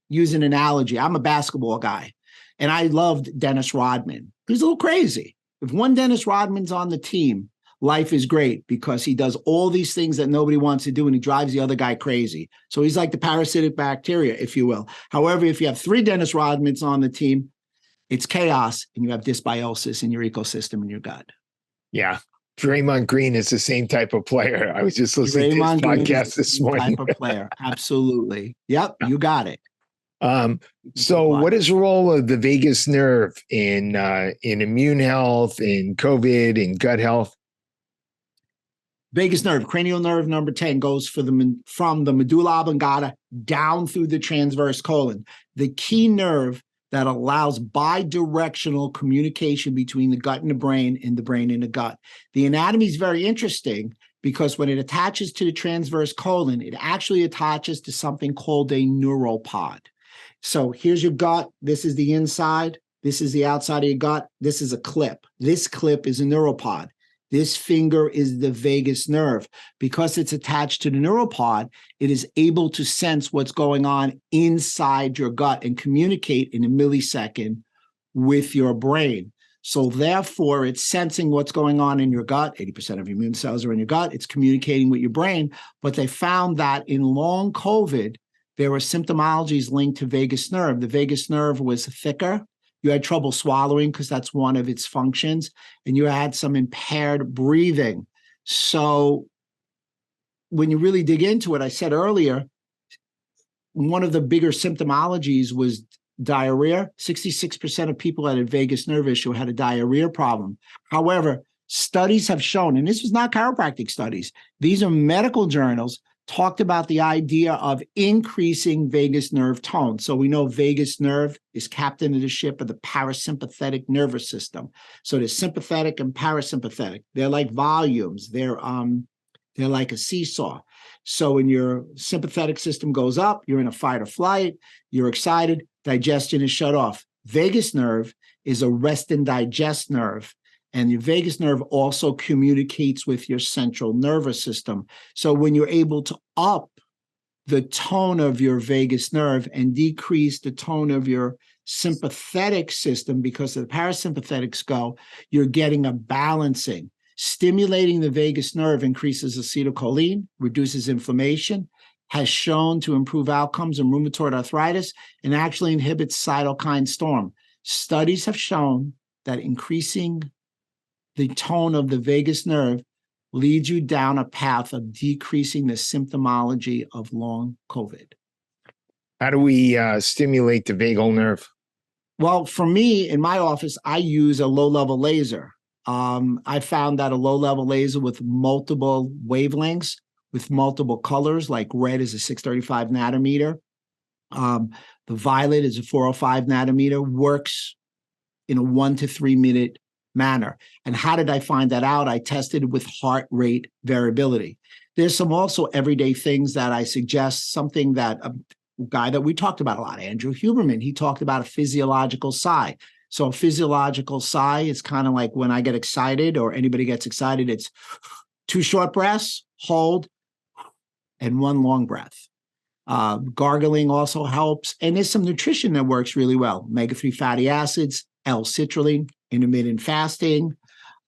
use an analogy. I'm a basketball guy, and I loved Dennis Rodman. He's a little crazy. If one Dennis Rodman's on the team, life is great, because he does all these things that nobody wants to do, and he drives the other guy crazy. So he's like the parasitic bacteria, if you will. However, if you have 3 Dennis Rodmans on the team, it's chaos, and you have dysbiosis in your ecosystem in your gut. Yeah. Draymond Green is the same type of player. I was just listening to his podcast this morning. Type of player. Absolutely. Yep. You got it. So what is the role of the vagus nerve in immune health, in COVID, in gut health? Vagus nerve, cranial nerve number 10, goes from the medulla oblongata down through the transverse colon. The key nerve that allows bidirectional communication between the gut and the brain and the gut. The anatomy is very interesting, because when it attaches to the transverse colon, it actually attaches to something called a neuropod. So here's your gut. This is the inside. This is the outside of your gut. This is a clip. This clip is a neuropod. This finger is the vagus nerve. Because it's attached to the neuropod, it is able to sense what's going on inside your gut and communicate in a millisecond with your brain. So therefore, it's sensing what's going on in your gut. 80% of your immune cells are in your gut. It's communicating with your brain. But they found that in long COVID, there were symptomologies linked to vagus nerve. The vagus nerve was thicker. You had trouble swallowing, because that's one of its functions, and you had some impaired breathing. So when you really dig into it, I said earlier, one of the bigger symptomologies was diarrhea. 66% of people that had a vagus nerve issue had a diarrhea problem. However, studies have shown, and this was not chiropractic studies, these are medical journals, talked about the idea of increasing vagus nerve tone. So we know vagus nerve is captain of the ship of the parasympathetic nervous system. So there's sympathetic and parasympathetic. They're like volumes. They're like a seesaw. So when your sympathetic system goes up, you're in a fight or flight, you're excited, digestion is shut off. Vagus nerve is a rest and digest nerve. And your vagus nerve also communicates with your central nervous system. So when you're able to up the tone of your vagus nerve and decrease the tone of your sympathetic system, because the parasympathetics go, you're getting a balancing. Stimulating the vagus nerve increases acetylcholine, reduces inflammation, has shown to improve outcomes in rheumatoid arthritis, and actually inhibits cytokine storm. Studies have shown that increasing the tone of the vagus nerve leads you down a path of decreasing the symptomology of long COVID. How do we stimulate the vagal nerve? Well, for me, in my office, I use a low-level laser. I found that a low-level laser with multiple wavelengths, with multiple colors, like red is a 635 nanometer. The violet is a 405 nanometer, works in a 1 to 3 minute manner. And how did I find that out? I tested with heart rate variability. There's some also everyday things that I suggest, something that a guy that we talked about a lot, Andrew Huberman, he talked about a physiological sigh. So a physiological sigh is kind of like when I get excited or anybody gets excited, it's 2 short breaths, hold, and 1 long breath. Gargling also helps. And there's some nutrition that works really well. Omega-3 fatty acids, L-citrulline, intermittent fasting,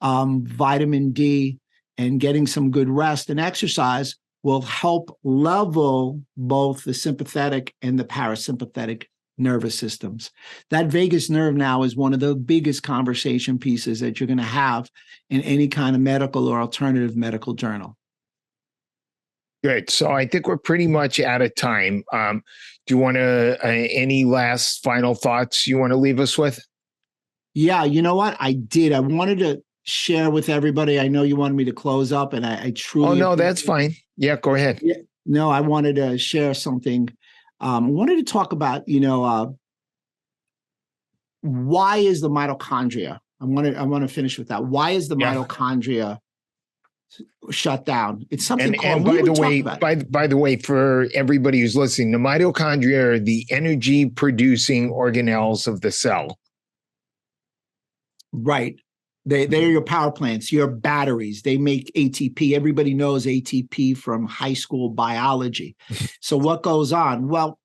vitamin D, and getting some good rest and exercise will help level both the sympathetic and the parasympathetic nervous systems. That vagus nerve now is one of the biggest conversation pieces that you're going to have in any kind of medical or alternative medical journal. Good. So I think we're pretty much out of time. Do you want to, any last final thoughts you want to leave us with? Yeah, you know what? I did. I wanted to share with everybody. I know you wanted me to close up, and I truly. Oh, no, that's fine. Yeah, go ahead. Yeah, no, I wanted to share something. I wanted to talk about, why is the mitochondria? I want to finish with that. Why is the mitochondria shut down? It's something called. And by the way, for everybody who's listening, the mitochondria are the energy producing organelles of the cell. Right. They're your power plants, your batteries. They make ATP. Everybody knows ATP from high school biology. So what goes on? Well,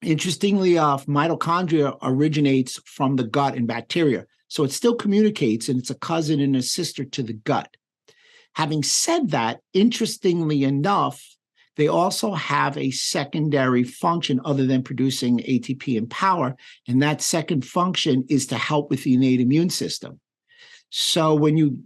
interestingly enough, mitochondria originates from the gut and bacteria. So it still communicates, and it's a cousin and a sister to the gut. Having said that, interestingly enough, they also have a secondary function other than producing ATP and power. And that second function is to help with the innate immune system. So when you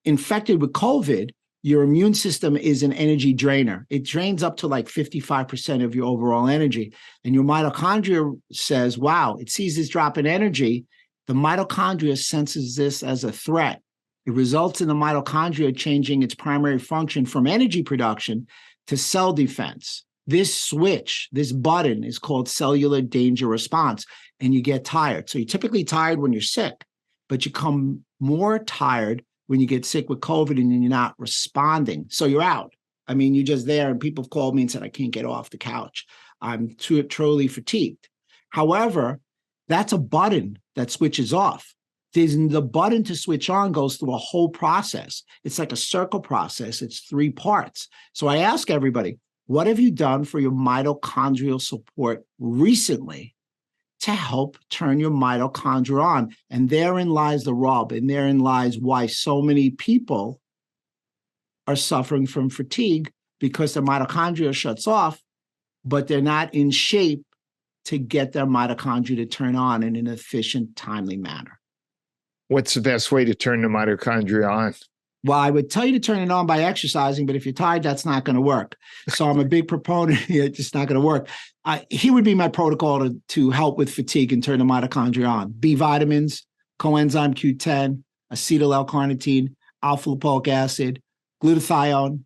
infected with COVID, your immune system is an energy drainer. It drains up to like 55% of your overall energy. And your mitochondria says, wow, it sees this drop in energy. The mitochondria senses this as a threat. It results in the mitochondria changing its primary function from energy production to cell defense. This switch, this button is called cellular danger response, and you get tired. So you're typically tired when you're sick, but you come more tired when you get sick with COVID and you're not responding. So you're out. I mean, you're just there, and people have called me and said, I can't get off the couch. I'm truly fatigued. However, that's a button that switches off. The button to switch on goes through a whole process. It's like a circle process. It's 3 parts. So I ask everybody, what have you done for your mitochondrial support recently to help turn your mitochondria on? And therein lies the rub, and therein lies why so many people are suffering from fatigue, because their mitochondria shuts off, but they're not in shape to get their mitochondria to turn on in an efficient, timely manner. What's the best way to turn the mitochondria on? Well, I would tell you to turn it on by exercising, but if you're tired, that's not going to work. So I'm a big proponent. It's just not going to work. Here would be my protocol to help with fatigue and turn the mitochondria on. B vitamins, coenzyme Q10, acetyl L-carnitine, alpha-lipoic acid, glutathione,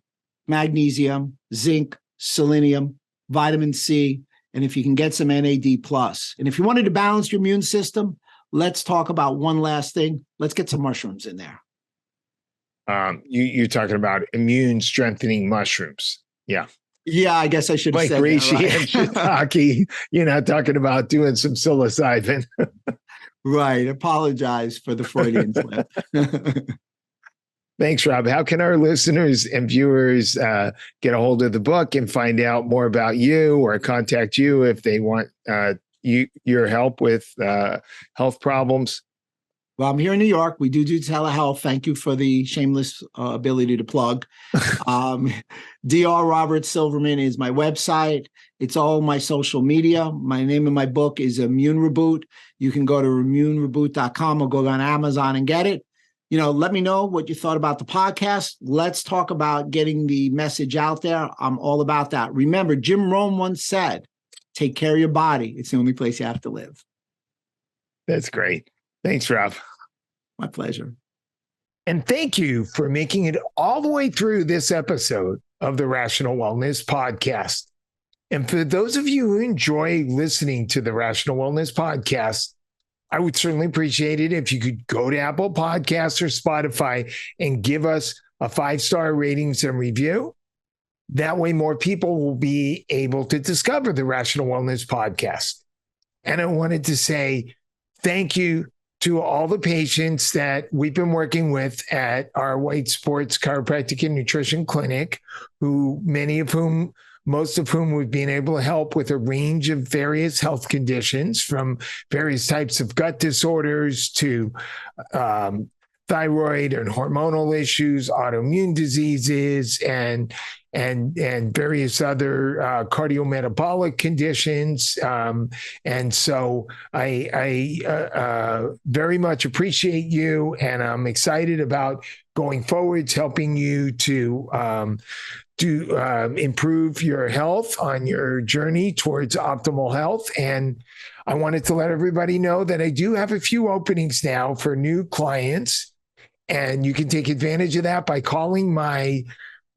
magnesium, zinc, selenium, vitamin C, and if you can get some NAD+. And if you wanted to balance your immune system, let's talk about one last thing. Let's get some mushrooms in there. You're talking about immune strengthening mushrooms. Yeah. Yeah, I guess I should have said reishi that, right? and shiitake. You're not talking about doing some psilocybin. Right. Apologize for the Freudian slip. Thanks, Rob. How can our listeners and viewers get a hold of the book and find out more about you or contact you if they want your help with health problems? Well, I'm here in New York. We do telehealth. Thank you for the shameless ability to plug. Dr. Robert Silverman is my website. It's all my social media. My name of my book is Immune Reboot. You can go to immunereboot.com or go on Amazon and get it. Let me know what you thought about the podcast. Let's talk about getting the message out there. I'm all about that. Remember, Jim Rohn once said, take care of your body. It's the only place you have to live. That's great. Thanks, Rob. My pleasure. And thank you for making it all the way through this episode of the Rational Wellness Podcast. And for those of you who enjoy listening to the Rational Wellness Podcast, I would certainly appreciate it if you could go to Apple Podcasts or Spotify and give us a 5-star ratings and review. That way, more people will be able to discover the Rational Wellness Podcast. And I wanted to say thank you to all the patients that we've been working with at our Weitz Sports Chiropractic and Nutrition Clinic, most of whom we've been able to help with a range of various health conditions, from various types of gut disorders to thyroid and hormonal issues, autoimmune diseases, and various other cardiometabolic conditions. And so I very much appreciate you, and I'm excited about going forwards, helping you to improve your health on your journey towards optimal health. And I wanted to let everybody know that I do have a few openings now for new clients, and you can take advantage of that by calling my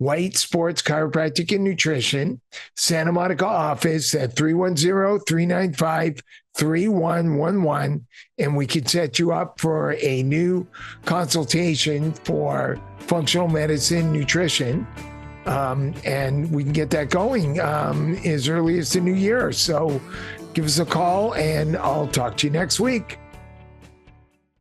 Weitz Sports Chiropractic and Nutrition Santa Monica office at 310-395-3111, and we can set you up for a new consultation for functional medicine nutrition. And we can get that going as early as the new year. So give us a call, and I'll talk to you next week.